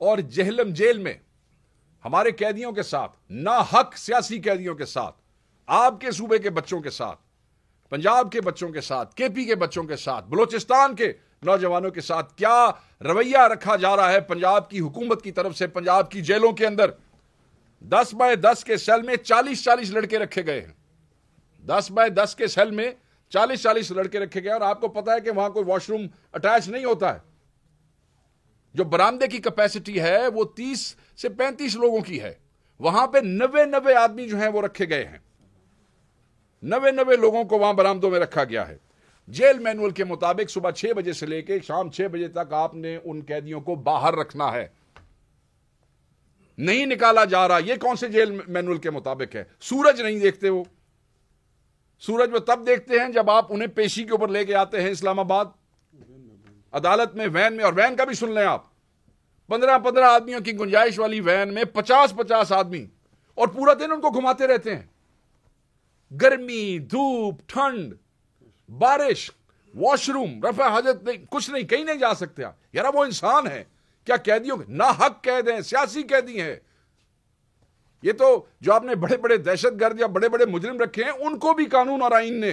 اور جہلم جیل میں ہمارے قیدیوں کے ساتھ، ناحق سیاسی قیدیوں کے ساتھ، آپ کے صوبے کے بچوں کے ساتھ، پنجاب کے بچوں کے ساتھ، کے پی کے بچوں کے ساتھ، بلوچستان کے نوجوانوں کے ساتھ کیا رویہ رکھا جا رہا ہے پنجاب کی حکومت کی طرف سے. پنجاب کی جیلوں کے اندر 10x10 کے سیل میں 40 لڑکے رکھے گئے ہیں. 10x10 کے سیل میں 40 لڑکے رکھے گئے. اور آپ کو پتا ہے کہ وہاں کوئی واش روم اٹیچ نہیں ہوتا ہے. جو برآمدے کی کیپیسٹی ہے وہ 30 سے 35 لوگوں کی ہے. وہاں پہ 90 آدمی جو ہیں وہ رکھے گئے ہیں. 90 لوگوں کو وہاں برآمدوں میں رکھا گیا ہے. جیل مینول کے مطابق صبح 6 بجے سے لے کے شام 6 بجے تک آپ نے ان قیدیوں کو باہر رکھنا ہے, نہیں نکالا جا رہا. یہ کون سے جیل مینول کے مطابق ہے؟ سورج نہیں دیکھتے وہ. سورج وہ تب دیکھتے ہیں جب آپ انہیں پیشی کے اوپر لے کے آتے ہیں اسلام آباد عدالت میں, وین میں. اور وین کا بھی سن لیں آپ, 15 آدمیوں کی گنجائش والی وین میں 50 آدمی, اور پورا دن ان کو گھماتے رہتے ہیں. گرمی, دھوپ, ٹھنڈ, بارش, واش روم, رفع حاجت نہیں, کچھ نہیں, کہیں نہیں جا سکتے آپ. یار وہ انسان ہے کیا؟ قیدیوں ناحق قید ہیں, سیاسی قیدی ہیں. یہ تو جو آپ نے بڑے بڑے دہشت گرد یا بڑے بڑے مجرم رکھے ہیں ان کو بھی قانون اور آئین نے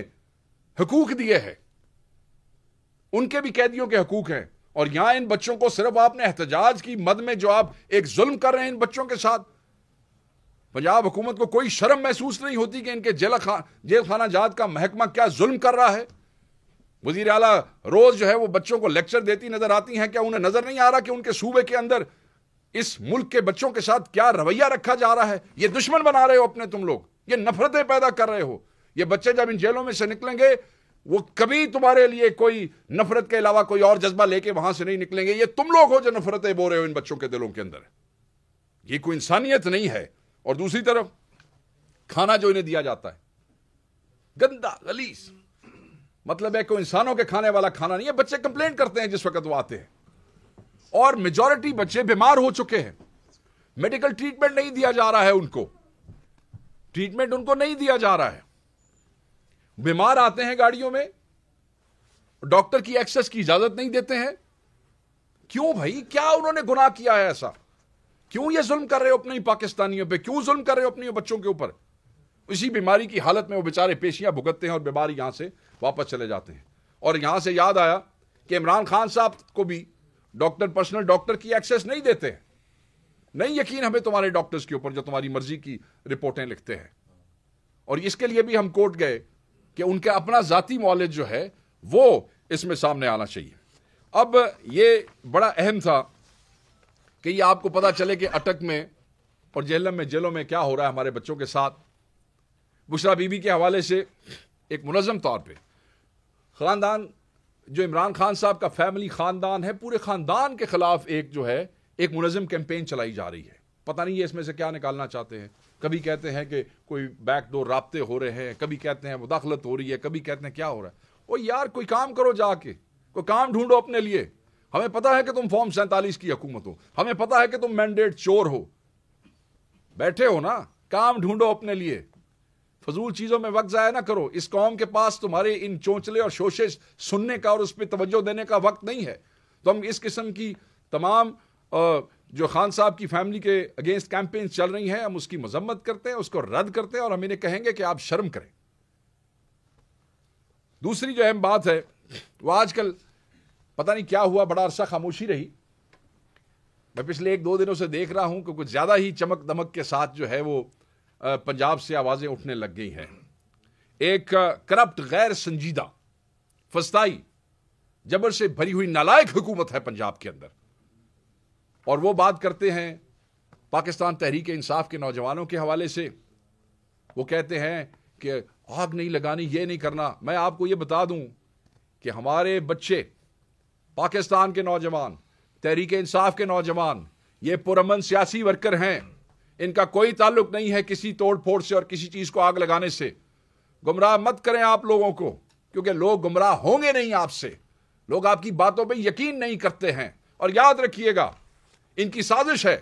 حقوق دیے ہیں, ان کے بھی قیدیوں کے حقوق ہیں. اور یہاں ان بچوں کو صرف آپ نے احتجاج کی مد میں جو آپ ایک ظلم کر رہے ہیں ان بچوں کے ساتھ, پنجاب حکومت کو کوئی شرم محسوس نہیں ہوتی کہ ان کے جیل خانہ جات کا محکمہ کیا ظلم کر رہا ہے. وزیر اعلیٰ روز جو ہے وہ بچوں کو لیکچر دیتی نظر آتی ہیں. کیا انہیں نظر نہیں آ رہا کہ ان کے صوبے کے اندر اس ملک کے بچوں کے ساتھ کیا رویہ رکھا جا رہا ہے؟ یہ دشمن بنا رہے ہو اپنے تم لوگ, یہ نفرتیں پیدا کر رہے ہو. یہ بچے جب ان جیلوں میں سے نکلیں گے وہ کبھی تمہارے لیے کوئی نفرت کے علاوہ کوئی اور جذبہ لے کے وہاں سے نہیں نکلیں گے. یہ تم لوگ ہو جو نفرتیں بو رہے ہو ان بچوں کے دلوں کے اندر. یہ کوئی انسانیت نہیں ہے. اور دوسری طرف کھانا جو انہیں دیا جاتا ہے گندا غلیظ, مطلب ہے کوئی انسانوں کے کھانے والا کھانا نہیں ہے. بچے کمپلین کرتے ہیں جس وقت وہ آتے ہیں, اور میجورٹی بچے بیمار ہو چکے ہیں. میڈیکل ٹریٹمنٹ نہیں دیا جا رہا ہے ان کو, ٹریٹمنٹ ان کو نہیں دیا جا رہا ہے. بیمار آتے ہیں گاڑیوں میں, ڈاکٹر کی ایکسس کی اجازت نہیں دیتے ہیں. کیوں بھائی, کیا انہوں نے گناہ کیا ہے ایسا؟ کیوں یہ ظلم کر رہے ہو اپنی پاکستانیوں پہ؟ کیوں ظلم کر رہے ہو اپنی بچوں کے اوپر؟ اسی بیماری کی حالت میں وہ بیچارے پیشیاں بھگتتے ہیں اور بیماری یہاں سے واپس چلے جاتے ہیں. اور یہاں سے یاد آیا کہ عمران خان صاحب کو بھی ڈاکٹر, پرسنل ڈاکٹر کی ایکسس نہیں دیتے ہیں. نہیں یقین ہمیں تمہارے ڈاکٹرز کے اوپر جو تمہاری مرضی کی رپورٹیں لکھتے ہیں. اور اس کے لیے بھی ہم کورٹ گئے کہ ان کا اپنا ذاتی معالج جو ہے وہ اس میں سامنے آنا چاہیے. اب یہ بڑا اہم تھا کہ یہ آپ کو پتا چلے کہ اٹک میں اور جہلم میں, جیلوں میں کیا ہو رہا ہے ہمارے بچوں کے ساتھ. بشرا بی بی کے حوالے سے ایک منظم طور پہ خاندان جو عمران خان صاحب کا فیملی خاندان ہے, پورے خاندان کے خلاف ایک جو ہے ایک منظم کیمپین چلائی جا رہی ہے. پتہ نہیں یہ اس میں سے کیا نکالنا چاہتے ہیں. کبھی کہتے ہیں کہ کوئی بیک ڈور رابطے ہو رہے ہیں, کبھی کہتے ہیں مداخلت ہو رہی ہے, کبھی کہتے ہیں کیا ہو رہا ہے. او یار کوئی کام کرو, جا کے کوئی کام ڈھونڈو اپنے لیے. ہمیں پتا ہے کہ تم فارم 47 کی حکومت ہو, ہمیں پتا ہے کہ تم مینڈیٹ چور ہو, بیٹھے ہو نا, کام ڈھونڈو اپنے لیے. فضول چیزوں میں وقت ضائع نہ کرو. اس قوم کے پاس تمہارے ان چونچلے اور شوشے سننے کا اور اس پہ توجہ دینے کا وقت نہیں ہے. تو ہم اس قسم کی تمام جو خان صاحب کی فیملی کے اگینسٹ کیمپین چل رہی ہیں, ہم اس کی مذمت کرتے ہیں, اس کو رد کرتے ہیں, اور ہم انہیں کہیں گے کہ آپ شرم کریں. دوسری جو اہم بات ہے وہ آج کل پتہ نہیں کیا ہوا, بڑا عرصہ خاموشی رہی. میں پچھلے 1-2 دنوں سے دیکھ رہا ہوں کہ کچھ زیادہ ہی چمک دمک کے ساتھ جو ہے وہ پنجاب سے آوازیں اٹھنے لگ گئی ہیں. ایک کرپٹ, غیر سنجیدہ, فسطائی, جبر سے بھری ہوئی نالائق حکومت ہے پنجاب کے اندر. اور وہ بات کرتے ہیں پاکستان تحریک انصاف کے نوجوانوں کے حوالے سے. وہ کہتے ہیں کہ آگ نہیں لگانی, یہ نہیں کرنا. میں آپ کو یہ بتا دوں کہ ہمارے بچے, پاکستان کے نوجوان, تحریک انصاف کے نوجوان, یہ پرامن سیاسی ورکر ہیں. ان کا کوئی تعلق نہیں ہے کسی توڑ پھوڑ سے اور کسی چیز کو آگ لگانے سے. گمراہ مت کریں آپ لوگوں کو, کیونکہ لوگ گمراہ ہوں گے نہیں آپ سے. لوگ آپ کی باتوں پہ یقین نہیں کرتے ہیں. اور یاد رکھیے گا, ان کی سازش ہے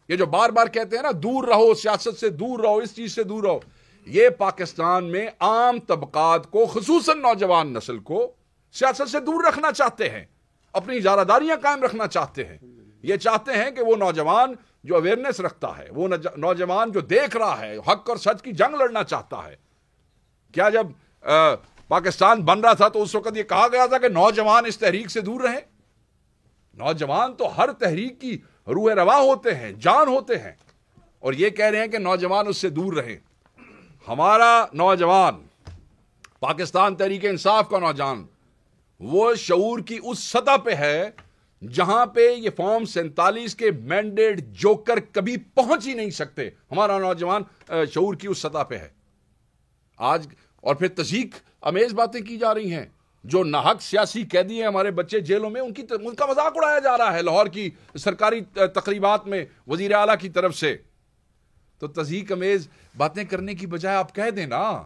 یہ جو بار بار کہتے ہیں نا, دور رہو, سیاست سے دور رہو, اس چیز سے دور رہو. یہ پاکستان میں عام طبقات کو, خصوصاً نوجوان نسل کو سیاست سے دور رکھنا چاہتے ہیں, اپنی اجارہ داریاں قائم رکھنا چاہتے ہیں. یہ چاہتے ہیں کہ وہ نوجوان جو اویئرنیس رکھتا ہے، وہ نوجوان جو دیکھ رہا ہے، حق اور سچ کی جنگ لڑنا چاہتا ہے. کیا جب پاکستان بن رہا تھا تو اس وقت یہ کہا گیا تھا کہ نوجوان اس تحریک سے دور رہیں؟ نوجوان تو ہر تحریک کی روح رواں ہوتے ہیں، جان ہوتے ہیں، اور یہ کہہ رہے ہیں کہ نوجوان اس سے دور رہیں. ہمارا نوجوان، پاکستان تحریک انصاف کا نوجوان، وہ شعور کی اس سطح پہ ہے جہاں پہ یہ فارم 47 کے مینڈیٹ جوکر کبھی پہنچ ہی نہیں سکتے. ہمارا نوجوان شعور کی اس سطح پہ ہے آج. اور پھر تضحیک امیز باتیں کی جا رہی ہیں. جو ناحق سیاسی قیدی ہیں ہمارے بچے جیلوں میں، ان کا مذاق اڑایا جا رہا ہے لاہور کی سرکاری تقریبات میں وزیر اعلیٰ کی طرف سے. تو تضحیک امیز باتیں کرنے کی بجائے آپ کہہ دیں نا،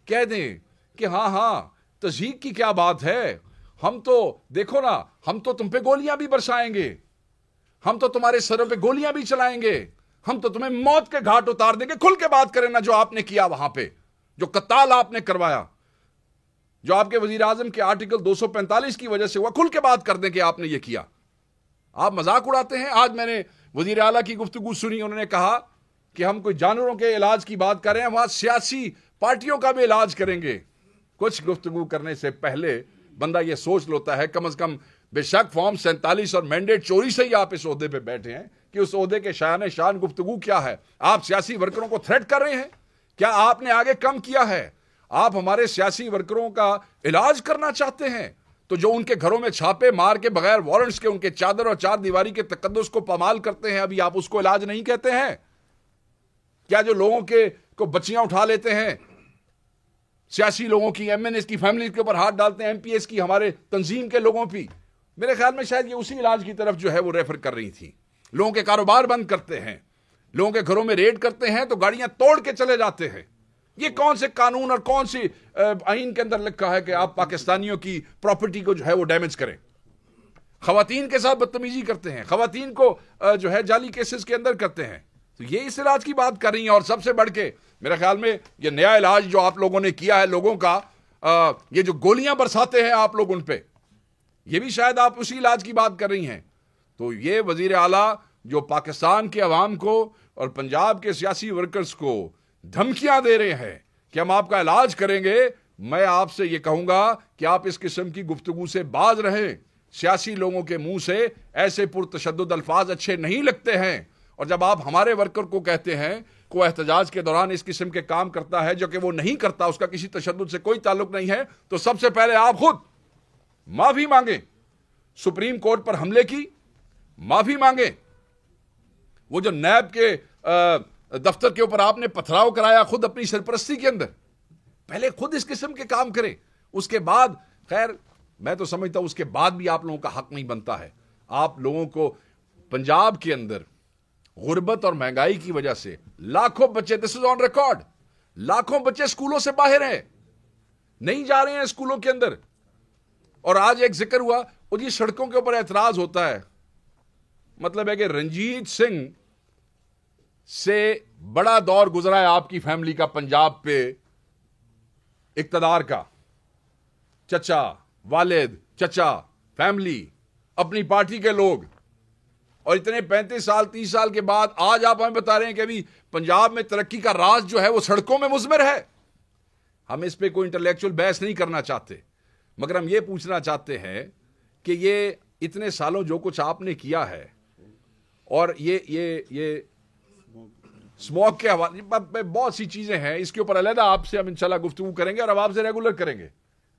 کہہ دیں کہ ہاں تضحیک کی کیا بات ہے، ہم تو دیکھو نا، ہم تو تم پہ گولیاں بھی برسائیں گے، ہم تو تمہارے سروں پہ گولیاں بھی چلائیں گے، ہم تو تمہیں موت کے گھاٹ اتار دیں گے. کھل کے بات کریں نا جو آپ نے کیا وہاں پہ، جو قتال آپ نے کروایا، جو آپ کے وزیر اعظم کے آرٹیکل 245 کی وجہ سے ہوا، کھل کے بات کر دیں کہ آپ نے یہ کیا. آپ مذاق اڑاتے ہیں. آج میں نے وزیر اعلیٰ کی گفتگو سنی، انہوں نے کہا کہ ہم کوئی جانوروں کے علاج کی بات کر رہے ہیں، وہاں سیاسی پارٹیوں کا بھی علاج کریں گے. کچھ گفتگو کرنے سے پہلے بندہ یہ سوچ لیتا ہے کم از کم، بے شک فارم 47 اور مینڈیٹ چوری سے ہی آپ اس عہدے پہ بیٹھے ہیں، کہ اس عہدے کے شایان شان گفتگو کیا ہے. آپ سیاسی ورکروں کو تھریٹ کر رہے ہیں. کیا آپ نے آگے کم کیا ہے؟ آپ ہمارے سیاسی ورکروں کا علاج کرنا چاہتے ہیں تو جو ان کے گھروں میں چھاپے مار کے بغیر وارنٹس کے ان کے چادر اور چار دیواری کے تقدس کو پامال کرتے ہیں، ابھی آپ اس کو علاج نہیں کہتے ہیں؟ کیا جو لوگوں کو بچیاں اٹھا لیتے ہیں، سیاسی لوگوں کی، ایم این ایس کی فیملی کے اوپر ہاتھ ڈالتے ہیں، ایم پی ایس کی، ہمارے تنظیم کے لوگوں پہ، میرے خیال میں شاید یہ اسی علاج کی طرف جو ہے وہ ریفر کر رہی تھی. لوگوں کے کاروبار بند کرتے ہیں، لوگوں کے گھروں میں ریڈ کرتے ہیں تو گاڑیاں توڑ کے چلے جاتے ہیں. یہ کون سے قانون اور کون سی آئین کے اندر لکھا ہے کہ آپ پاکستانیوں کی پراپرٹی کو جو ہے وہ ڈیمیج کریں؟ خواتین کے ساتھ بدتمیزی کرتے ہیں، خواتین کو جو ہے جعلی کیسز کے اندر کرتے ہیں. تو یہ اس علاج کی بات کر رہی ہیں. اور سب سے بڑھ کے میرے خیال میں یہ نیا علاج جو آپ لوگوں نے کیا ہے لوگوں کا، یہ جو گولیاں برساتے ہیں آپ لوگ ان پہ، یہ بھی شاید آپ اسی علاج کی بات کر رہی ہیں. تو یہ وزیر اعلیٰ جو پاکستان کے عوام کو اور پنجاب کے سیاسی ورکرز کو دھمکیاں دے رہے ہیں کہ ہم آپ کا علاج کریں گے، میں آپ سے یہ کہوں گا کہ آپ اس قسم کی گفتگو سے باز رہیں. سیاسی لوگوں کے منہ سے ایسے پرتشدد الفاظ اچھے نہیں لگتے ہیں. اور جب آپ ہمارے ورکر کو کہتے ہیں کہ وہ احتجاج کے دوران اس قسم کے کام کرتا ہے جو کہ وہ نہیں کرتا، اس کا کسی تشدد سے کوئی تعلق نہیں ہے، تو سب سے پہلے آپ خود معافی مانگیں. سپریم کورٹ پر حملے کی معافی مانگیں. وہ جو نیب کے دفتر کے اوپر آپ نے پتھراؤ کرایا خود اپنی سرپرستی کے اندر، پہلے خود اس قسم کے کام کریں. اس کے بعد خیر میں تو سمجھتا ہوں اس کے بعد بھی آپ لوگوں کا حق نہیں بنتا ہے. آپ لوگوں کو پنجاب کے اندر غربت اور مہنگائی کی وجہ سے لاکھوں بچے، دس از آن ریکارڈ، لاکھوں بچے اسکولوں سے باہر ہیں، نہیں جا رہے ہیں اسکولوں کے اندر. اور آج ایک ذکر ہوا، وہ جی سڑکوں کے اوپر اعتراض ہوتا ہے، مطلب ہے کہ رنجیت سنگھ سے بڑا دور گزرا ہے آپ کی فیملی کا پنجاب پہ اقتدار کا. چچا، والد، چچا، فیملی، اپنی پارٹی کے لوگ، اور اتنے 35 سال 30 سال کے بعد آج آپ ہمیں بتا رہے ہیں کہ ابھی پنجاب میں ترقی کا راز جو ہے وہ سڑکوں میں مضمر ہے. ہم اس پہ کوئی انٹلیکچوئل بحث نہیں کرنا چاہتے، مگر ہم یہ پوچھنا چاہتے ہیں کہ یہ اتنے سالوں جو کچھ آپ نے کیا ہے، اور یہ اسموک کے حوالے بہت سی چیزیں ہیں، اس کے اوپر علیحدہ آپ سے ہم انشاءاللہ گفتگو کریں گے اور اب آپ سے ریگولر کریں گے.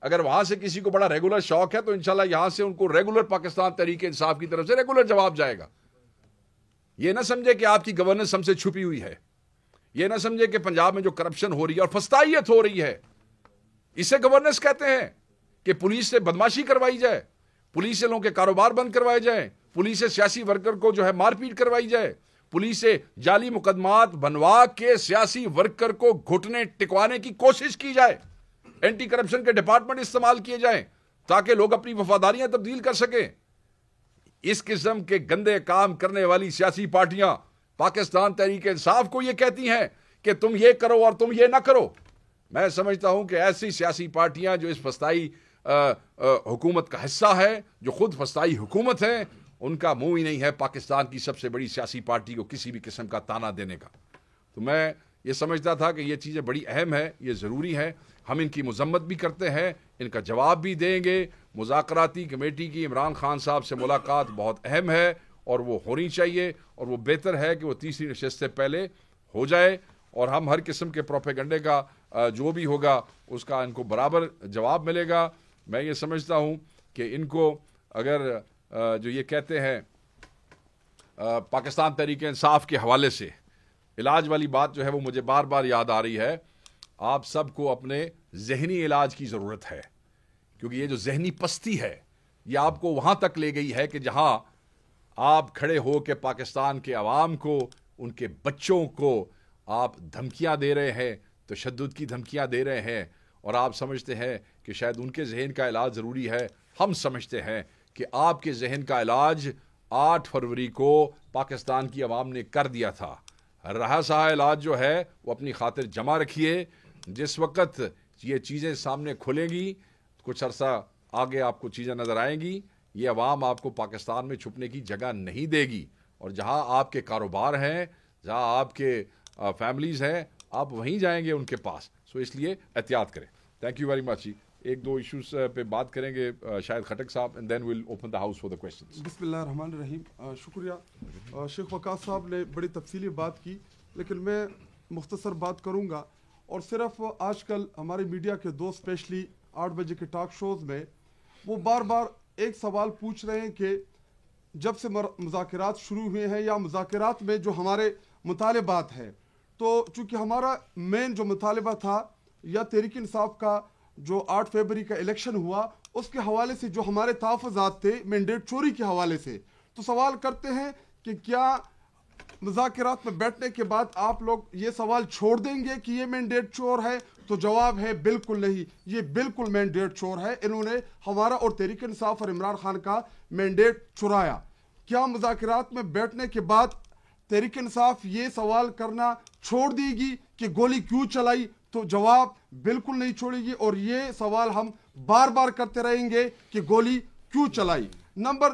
اگر وہاں سے کسی کو بڑا ریگولر شوق ہے تو انشاءاللہ یہاں سے ان کو ریگولر پاکستان تحریک انصاف کی طرف سے ریگولر جواب جائے گا. یہ نہ سمجھے کہ آپ کی گورننس ہم سے چھپی ہوئی ہے، یہ نہ سمجھے کہ پنجاب میں جو کرپشن ہو رہی ہے اور فسطائیت ہو رہی ہے اسے گورننس کہتے ہیں، کہ پولیس سے بدماشی کروائی جائے، پولیس سے لوگوں کے کاروبار بند کروائے جائیں، پولیس سے سیاسی ورکر کو جو ہے مار پیٹ کروائی جائے، پولیس سے جعلی مقدمات بنوا کے سیاسی ورکر کو گھٹنے ٹکوانے کی کوشش کی جائے، اینٹی کرپشن کے ڈپارٹمنٹ استعمال کیے جائیں تاکہ لوگ اپنی وفاداریاں تبدیل کر سکیں. اس قسم کے گندے کام کرنے والی سیاسی پارٹیاں پاکستان تحریک انصاف کو یہ کہتی ہیں کہ تم یہ کرو اور تم یہ نہ کرو. میں سمجھتا ہوں کہ ایسی سیاسی پارٹیاں جو اس فسطائی حکومت کا حصہ ہے، جو خود فسطائی حکومت ہے، ان کا منہ ہی نہیں ہے پاکستان کی سب سے بڑی سیاسی پارٹی کو کسی بھی قسم کا تانا دینے کا. تو میں یہ سمجھتا تھا کہ یہ چیزیں بڑی اہم ہے, یہ ضروری ہے, ہم ان کی مذمت بھی کرتے ہیں, ان کا جواب بھی دیں گے. مذاکراتی کمیٹی کی عمران خان صاحب سے ملاقات بہت اہم ہے اور وہ ہونی چاہیے, اور وہ بہتر ہے کہ وہ تیسری نشست سے پہلے ہو جائے, اور ہم ہر قسم کے پروپیگنڈے کا جو بھی ہوگا اس کا ان کو برابر جواب ملے گا. میں یہ سمجھتا ہوں کہ ان کو اگر جو یہ کہتے ہیں پاکستان تحریک انصاف کے حوالے سے علاج والی بات جو ہے وہ مجھے بار بار یاد آ رہی ہے. آپ سب کو اپنے ذہنی علاج کی ضرورت ہے, کیونکہ یہ جو ذہنی پستی ہے یہ آپ کو وہاں تک لے گئی ہے کہ جہاں آپ کھڑے ہو کے پاکستان کے عوام کو, ان کے بچوں کو آپ دھمکیاں دے رہے ہیں, تشدد کی دھمکیاں دے رہے ہیں, اور آپ سمجھتے ہیں کہ شاید ان کے ذہن کا علاج ضروری ہے. ہم سمجھتے ہیں کہ آپ کے ذہن کا علاج 8 فروری کو پاکستان کی عوام نے کر دیا تھا. رہا سہا علاج جو ہے وہ اپنی خاطر جمع رکھیے. جس وقت یہ چیزیں سامنے کھلیں گی, کچھ عرصہ آگے آپ کو چیزیں نظر آئیں گی, یہ عوام آپ کو پاکستان میں چھپنے کی جگہ نہیں دے گی, اور جہاں آپ کے کاروبار ہیں, جہاں آپ کے فیملیز ہیں, آپ وہیں جائیں گے ان کے پاس. سو اس لیے احتیاط کریں. Thank you very much. ایک دو ایشوز پہ بات کریں گے شاید خٹک صاحب, and then we'll open the house for the questions. بسم اللہ الرحمن الرحیم. شکریہ شیخ وقاص صاحب نے بڑی تفصیلی بات کی, لیکن میں مختصر بات کروں گا. اور صرف آج کل ہمارے میڈیا کے دو اسپیشلی 8 بجے کے ٹاک شوز میں وہ بار بار ایک سوال پوچھ رہے ہیں کہ جب سے مذاکرات شروع ہوئے ہیں یا مذاکرات میں جو ہمارے مطالبات ہیں, تو چونکہ ہمارا مین جو مطالبہ تھا یا تحریک انصاف کا جو 8 فروری کا الیکشن ہوا اس کے حوالے سے جو ہمارے تحفظات تھے مینڈیٹ چوری کے حوالے سے, تو سوال کرتے ہیں کہ کیا مذاکرات میں بیٹھنے کے بعد آپ لوگ یہ سوال چھوڑ دیں گے کہ یہ مینڈیٹ چور ہے؟ تو جواب ہے بالکل نہیں, یہ بالکل مینڈیٹ چور ہے. انہوں نے ہمارا اور تحریک انصاف اور عمران خان کا مینڈیٹ چرایا. کیا مذاکرات میں بیٹھنے کے بعد تحریک انصاف یہ سوال کرنا چھوڑ دے گی کہ گولی کیوں چلائی؟ تو جواب بالکل نہیں چھوڑے گی, اور یہ سوال ہم بار بار کرتے رہیں گے کہ گولی کیوں چلائی. نمبر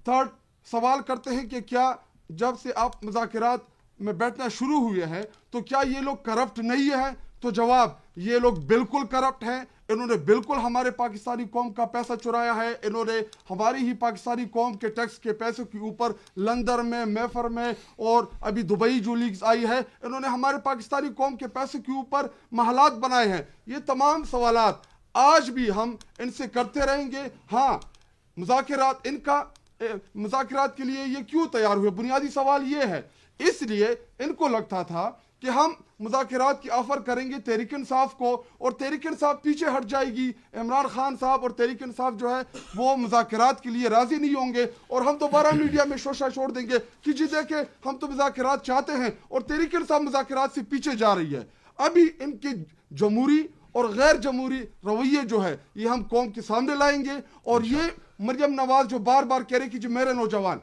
3 سوال کرتے ہیں کہ کیا جب سے آپ مذاکرات میں بیٹھنا شروع ہوئے ہیں تو کیا یہ لوگ کرپٹ نہیں ہے؟ تو جواب یہ لوگ بالکل کرپٹ ہیں. انہوں نے بالکل ہمارے پاکستانی قوم کا پیسہ چرایا ہے. انہوں نے ہماری ہی پاکستانی قوم کے ٹیکس کے پیسوں کے اوپر لندن میں, میفر میں, اور ابھی دبئی جو لیگز آئی ہے, انہوں نے ہمارے پاکستانی قوم کے پیسے کے اوپر محلات بنائے ہیں. یہ تمام سوالات آج بھی ہم ان سے کرتے رہیں گے. ہاں, مذاکرات ان کا مذاکرات کے لیے یہ کیوں تیار ہوئے؟ بنیادی سوال یہ ہے, اس لیے ان کو لگتا تھا کہ ہم مذاکرات کی آفر کریں گے تحریک انصاف کو اور تحریک انصاف پیچھے ہٹ جائے گی. عمران خان صاحب اور تحریک انصاف جو ہے وہ مذاکرات کے لیے راضی نہیں ہوں گے, اور ہم دوبارہ میڈیا میں شوشہ چھوڑ دیں گے کہ جی دیکھیں ہم تو مذاکرات چاہتے ہیں اور تحریک انصاف مذاکرات سے پیچھے جا رہی ہے. ابھی ان کے جمہوری اور غیر جمہوری رویے جو ہے یہ ہم قوم کے سامنے لائیں گے. اور یہ مریم نواز جو بار بار کہہ رہی کہ جی میرے نوجوان,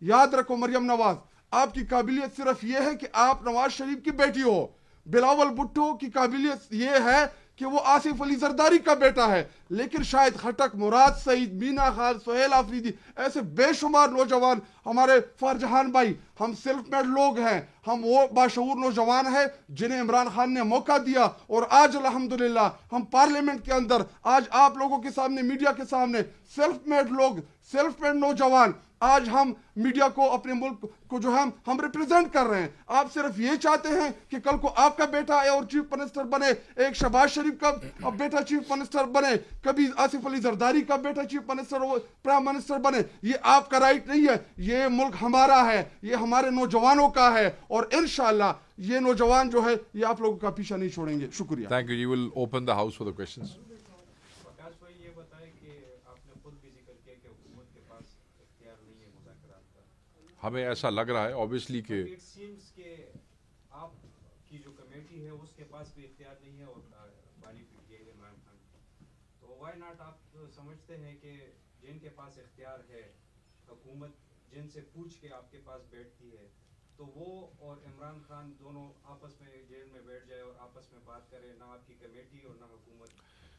یاد رکھو مریم نواز, آپ کی قابلیت صرف یہ ہے کہ آپ نواز شریف کی بیٹی ہو. بلاول بھٹو کی قابلیت یہ ہے کہ وہ آصف علی زرداری کا بیٹا ہے, لیکن شاید خٹک, مراد سعید, مینا خان, سہیل آفریدی, ایسے بے شمار نوجوان, ہمارے فارجہان بھائی, ہم سیلف میڈ لوگ ہیں, ہم وہ باشعور نوجوان ہیں جنہیں عمران خان نے موقع دیا, اور آج الحمدللہ ہم پارلیمنٹ کے اندر, آج آپ لوگوں کے سامنے, میڈیا کے سامنے سیلف میڈ لوگ, سیلف میڈ نوجوان, آج ہم میڈیا کو, اپنے ملک کو جو ہم ریپرزینٹ کر رہے ہیں. آپ صرف یہ چاہتے ہیں کہ کل کو آپ کا بیٹا اور چیف منسٹر بنے, ایک شہباز شریف کا بیٹا چیف منسٹر بنے, کبھی آصف علی زرداری کا بیٹا چیف منسٹر پرائم منسٹر بنے. یہ آپ کا رائٹ نہیں ہے, یہ ملک ہمارا ہے, یہ ہمارے نوجوانوں کا ہے, اور انشاءاللہ یہ نوجوان جو ہے یہ آپ لوگوں کا پیچھا نہیں چھوڑیں گے. شکریہ. Thank you. You will open the house for the questions. ہمیں ایسا لگ رہا ہے obviously کہ آپ کی جو کمیٹی ہے اس کے پاس بھی اختیار نہیں ہے, اور بانی پٹ گئے عمران خان, تو وائی ناٹ آپ سمجھتے ہیں کہ جن کے پاس اختیار ہے, حکومت جن سے پوچھ کے آپ کے پاس بیٹھتی ہے, تو وہ اور عمران خان دونوں آپس میں جیل میں بیٹھ جائے اور آپس میں بات کرے, نہ آپ کی کمیٹی اور نہ حکومت,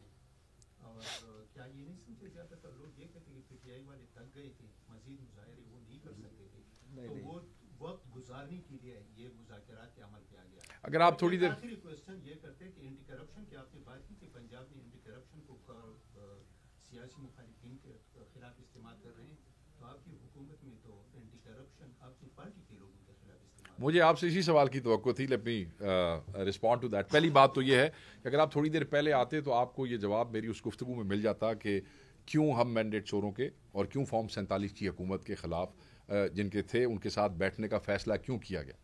ہیں، اور کیا یہ نہیں سمجھے زیادہ تر لوگ یہ کہتے ہیں کہ پی ٹی آئی والے تھک گئے تھے، مزید مظاہرے وہ نہیں کر سکتے تھے، تو وہ وقت گزارنے کے لیے یہ مذاکرات کے عمل پہ آ گیا۔ اگر آپ تھوڑی دیر آخری کوشچن یہ کرتے کہ اینٹی کرپشن کی آپ نے بات کی کہ پنجاب میں اینٹی کرپشن کو سیاسی مخالفین کے خلاف استعمال کر رہے ہیں، تو آپ کی حکومت میں تو اینٹی کرپشن آپ کی پارٹی کے لوگوں کے خلاف استعمال۔ مجھے آپ سے اسی سوال کی توقع تھی، let me respond to that. پہلی بات تو یہ ہے کہ اگر آپ تھوڑی دیر پہلے آتے تو آپ کو یہ جواب میری اس گفتگو میں مل جاتا کہ کیوں ہم مینڈیٹ چوروں کے اور کیوں فارم 47 کی حکومت کے خلاف جن کے تھے ان کے ساتھ بیٹھنے کا فیصلہ کیوں کیا گیا۔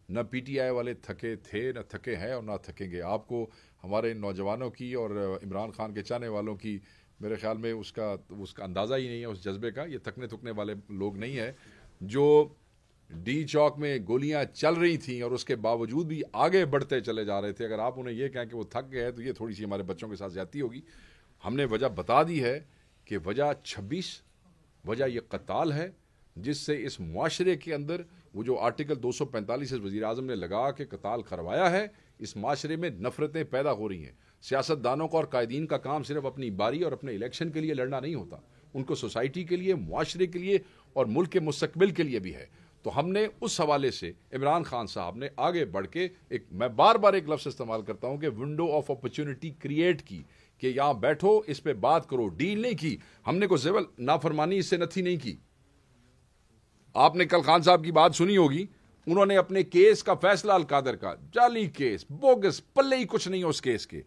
نہ پی ٹی آئی والے تھکے تھے، نہ تھکے ہیں اور نہ تھکیں گے۔ آپ کو ہمارے نوجوانوں کی اور عمران خان کے چاہنے والوں کی میرے خیال میں اس کا اندازہ ہی نہیں ہے، اس جذبے کا۔ یہ تھکنے والے لوگ نہیں ہیں جو ڈی چوک میں گولیاں چل رہی تھیں اور اس کے باوجود بھی آگے بڑھتے چلے جا رہے تھے۔ اگر آپ انہیں یہ کہیں کہ وہ تھک گئے ہیں تو یہ تھوڑی سی ہمارے بچوں کے ساتھ زیادتی ہوگی۔ ہم نے وجہ بتا دی ہے کہ وجہ 26 وجہ یہ قتال ہے، جس سے اس معاشرے کے اندر وہ جو آرٹیکل 245 وزیر اعظم نے لگا کے قتال کروایا ہے، اس معاشرے میں نفرتیں پیدا ہو رہی ہیں۔ سیاست دانوں کا اور قائدین کا کام صرف اپنی باری اور اپنے الیکشن کے لیے لڑنا نہیں ہوتا، ان کو سوسائٹی کے لیے، معاشرے کے لیے اور ملک کے مستقبل کے لیے بھی ہے۔ تو ہم نے اس حوالے سے عمران خان صاحب نے آگے بڑھ کے میں بار بار ایک لفظ استعمال کرتا ہوں کہ ونڈو آف اپرچونٹی کریٹ کی، کہ یہاں بیٹھو، اس پہ بات کرو، ڈیل نہیں کی۔ ہم نے کوئی زیول نافرمانی اس سے نتھی نہیں کی۔ آپ نے کل خان صاحب کی بات سنی ہوگی، انہوں نے اپنے کیس کا فیصلہ القادر کا جعلی کیس، بوگس، پلے ہی کچھ نہیں ہے اس کیس کے،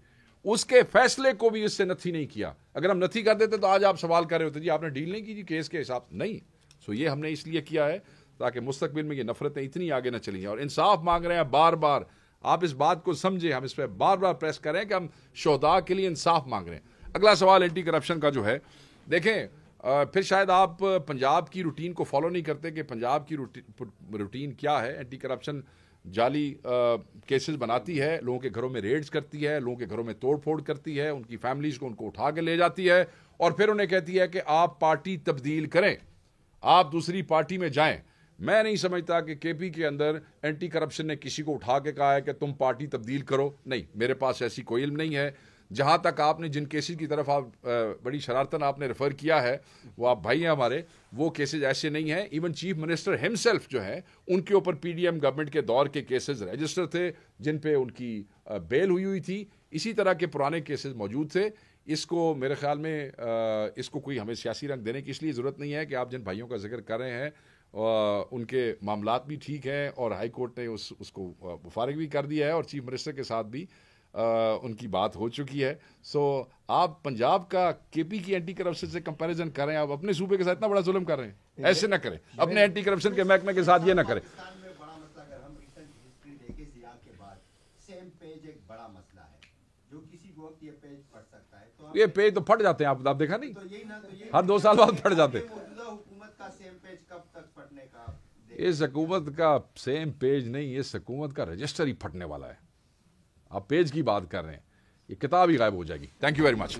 اس کے فیصلے کو بھی اس سے نتھی نہیں کیا۔ اگر ہم نتھی کر دیتے تو آج آپ سوال کر رہے ہوتے جی آپ نے ڈیل نہیں کی جی کیس کے حساب نہیں۔ سو یہ ہم نے اس لیے کیا ہے تاکہ مستقبل میں یہ نفرتیں اتنی آگے نہ چلی جائیں، اور انصاف مانگ رہے ہیں بار بار۔ آپ اس بات کو سمجھیں، ہم اس پہ بار بار پریس کریں کہ ہم شہداء کے لیے انصاف مانگ رہے ہیں۔ اگلا سوال اینٹی کرپشن کا جو ہے، دیکھیں پھر شاید آپ پنجاب کی روٹین کو فالو نہیں کرتے کہ پنجاب کی روٹین کیا ہے۔ اینٹی کرپشن جعلی کیسز بناتی ہے، لوگوں کے گھروں میں ریڈز کرتی ہے، لوگوں کے گھروں میں توڑ پھوڑ کرتی ہے، ان کی فیملیز کو ان کو اٹھا کے لے جاتی ہے، اور پھر انہیں کہتی ہے کہ آپ پارٹی تبدیل کریں، آپ دوسری پارٹی میں جائیں۔ میں نہیں سمجھتا کہ کے پی کے اندر اینٹی کرپشن نے کسی کو اٹھا کے کہا ہے کہ تم پارٹی تبدیل کرو، نہیں، میرے پاس ایسی کوئی علم نہیں ہے۔ جہاں تک آپ نے جن کیسز کی طرف آپ بڑی شرارتاً آپ نے ریفر کیا ہے، وہ آپ بھائی ہیں ہمارے، وہ کیسز ایسے نہیں ہیں۔ ایون چیف منسٹر ہم سیلف جو ہے، ان کے اوپر پی ڈی ایم گورنمنٹ کے دور کے کیسز رجسٹر تھے جن پہ ان کی بیل ہوئی تھی، اسی طرح کے پرانے کیسز موجود تھے۔ اس کو میرے خیال میں اس کو کوئی ہمیں سیاسی رنگ دینے کی اس لیے ضرورت نہیں ہے کہ آپ جن بھائیوں کا ذکر کر رہے ہیں ان کے معاملات بھی ٹھیک ہیں، اور ہائی کورٹ نے اس کو فارغ بھی کر دیا ہے، اور چیف منسٹر کے ساتھ بھی ان کی بات ہو چکی ہے۔ سو آپ پنجاب کا کے پی کی اینٹی کرپشن سے کمپیریزن کر رہے ہیں، آپ اپنے صوبے کے ساتھ اتنا بڑا ظلم کر رہے ہیں، ایسے نہ کریں، اپنے اینٹی کرپشن کے محکمے کے ساتھ یہ نہ کریں۔ پاکستان میں بڑا مسئلہ، اگر ہم ریسنٹ ہسٹری دیکھیں ضیاء کے بعد، سیم پیج ایک بڑا مسئلہ ہے جو کسی بھی وقت یہ پیج پڑھ سکتا ہے۔ تو یہ پیج تو پھٹ جاتے ہیں، آپ دیکھا نہیں، تو یہی نہ تو یہ ہر 2 سال بعد پھٹ جاتے ہیں۔ موجودہ حکومت کا سیم پیج کب تک پڑھنے کا؟ اس حکومت کا سیم پیج نہیں، اس حکومت کا رجسٹر ہی پھٹنے والا ہے۔ آپ پیج کی بات کر رہے ہیں، یہ کتاب ہی غائب ہو جائے گی۔ Thank you very much.